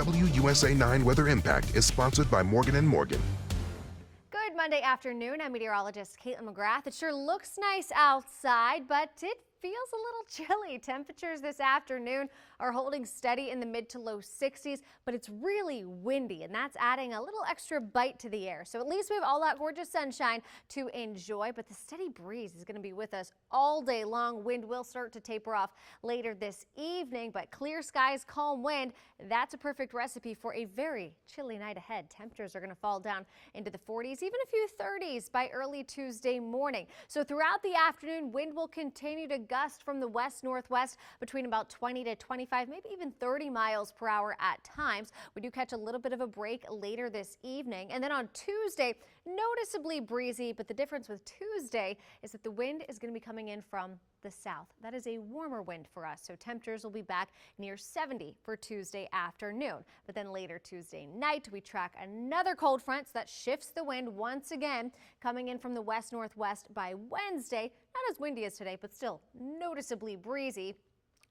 WUSA 9 Weather Impact is sponsored by Morgan & Morgan. Good Monday afternoon. I'm meteorologist Caitlin McGrath. It sure looks nice outside, but it feels a little chilly. Temperatures this afternoon are holding steady in the mid to low 60s, but it's really windy, and that's adding a little extra bite to the air. So at least we have all that gorgeous sunshine to enjoy, but the steady breeze is going to be with us all day long. Wind will start to taper off later this evening, but clear skies, calm wind, that's a perfect recipe for a very chilly night ahead. Temperatures are going to fall down into the 40s, even a few 30s by early Tuesday morning. So throughout the afternoon, wind will continue to gust from the west-northwest between about 20 to 25, maybe even 30 miles per hour at times. We do catch a little bit of a break later this evening. And then on Tuesday, noticeably breezy, but the difference with Tuesday is that the wind is going to be coming in from the south. That is a warmer wind for us, so temperatures will be back near 70 for Tuesday afternoon. But then later Tuesday night, we track another cold front that shifts the wind once again, coming in from the west-northwest by Wednesday. Not as windy as today, but still noticeably breezy.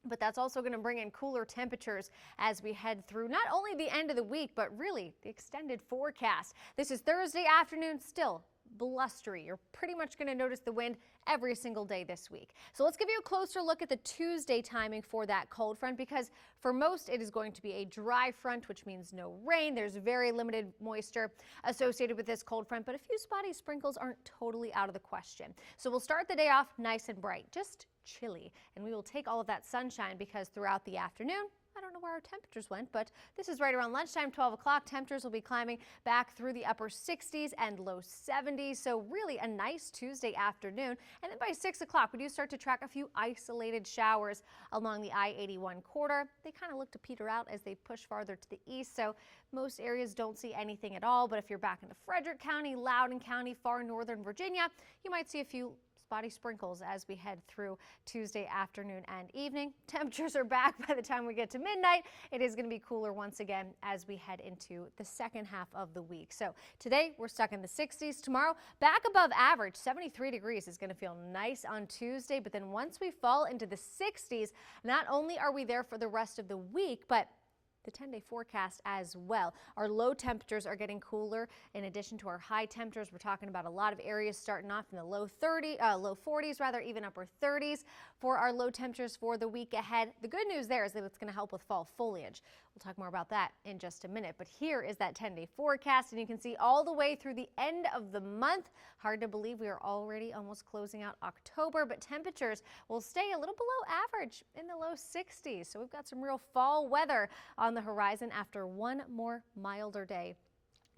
But that's also going to bring in cooler temperatures as we head through not only the end of the week, but really the extended forecast. This is Thursday afternoon, still blustery. You're pretty much going to notice the wind every single day this week. So let's give you a closer look at the Tuesday timing for that cold front, because for most it is going to be a dry front, which means no rain. There's very limited moisture associated with this cold front, but a few spotty sprinkles aren't totally out of the question. So we'll start the day off nice and bright, just chilly, and we will take all of that sunshine because throughout the afternoon, I don't know where our temperatures went, but this is right around lunchtime, 12 o'clock. Temperatures will be climbing back through the upper 60s and low 70s. So really a nice Tuesday afternoon. And then by 6 o'clock, we do start to track a few isolated showers along the I-81 corridor. They kind of look to peter out as they push farther to the east. So most areas don't see anything at all. But if you're back into Frederick County, Loudoun County, far northern Virginia, you might see a few spotty sprinkles as we head through Tuesday afternoon and evening. Temperatures are back by the time we get to midnight. It is going to be cooler once again as we head into the second half of the week. So today we're stuck in the 60s. Tomorrow back above average, 73 degrees is going to feel nice on Tuesday. But then once we fall into the 60s, not only are we there for the rest of the week, but the 10-day forecast as well. Our low temperatures are getting cooler in addition to our high temperatures. We're talking about a lot of areas starting off in the low 40s, rather, even upper 30s for our low temperatures for the week ahead. The good news there is that it's going to help with fall foliage. We'll talk more about that in just a minute. But here is that 10-day forecast, and you can see all the way through the end of the month. Hard to believe we are already almost closing out October, but temperatures will stay a little below average in the low 60s. So we've got some real fall weather on the horizon after one more milder day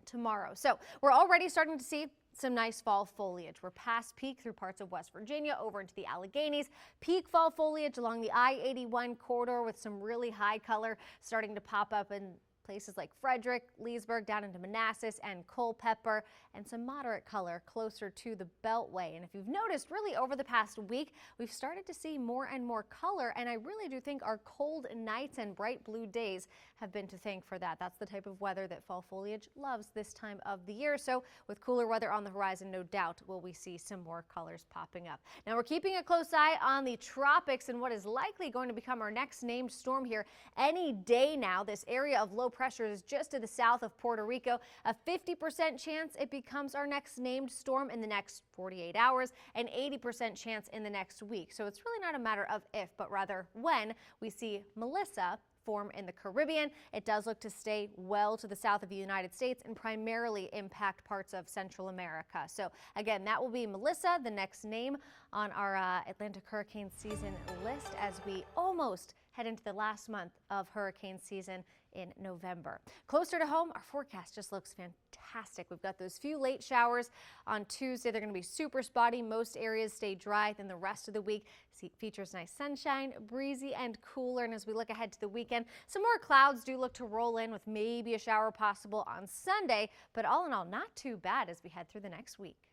tomorrow. So we're already starting to see some nice fall foliage. We're past peak through parts of West Virginia over into the Alleghenies. Peak fall foliage along the I-81 corridor with some really high color starting to pop up in places like Frederick, Leesburg, down into Manassas and Culpeper, and some moderate color closer to the Beltway. And if you've noticed, really over the past week, we've started to see more and more color, and I really do think our cold nights and bright blue days have been to thank for that. That's the type of weather that fall foliage loves this time of the year. So with cooler weather on the horizon, no doubt will we see some more colors popping up. Now we're keeping a close eye on the tropics and what is likely going to become our next named storm here any day now. This area of low pressure is just to the south of Puerto Rico. A 50% chance it becomes our next named storm in the next 48 hours, and 80% chance in the next week. So it's really not a matter of if, but rather when we see Melissa form in the Caribbean. It does look to stay well to the south of the United States and primarily impact parts of Central America. So again, that will be Melissa, the next name on our Atlantic hurricane season list as we almost head into the last month of hurricane season in November. Closer to home, our forecast just looks fantastic. We've got those few late showers on Tuesday. They're going to be super spotty. Most areas stay dry. Then the rest of the week features nice sunshine, breezy and cooler. And as we look ahead to the weekend, some more clouds do look to roll in with maybe a shower possible on Sunday. But all in all, not too bad as we head through the next week.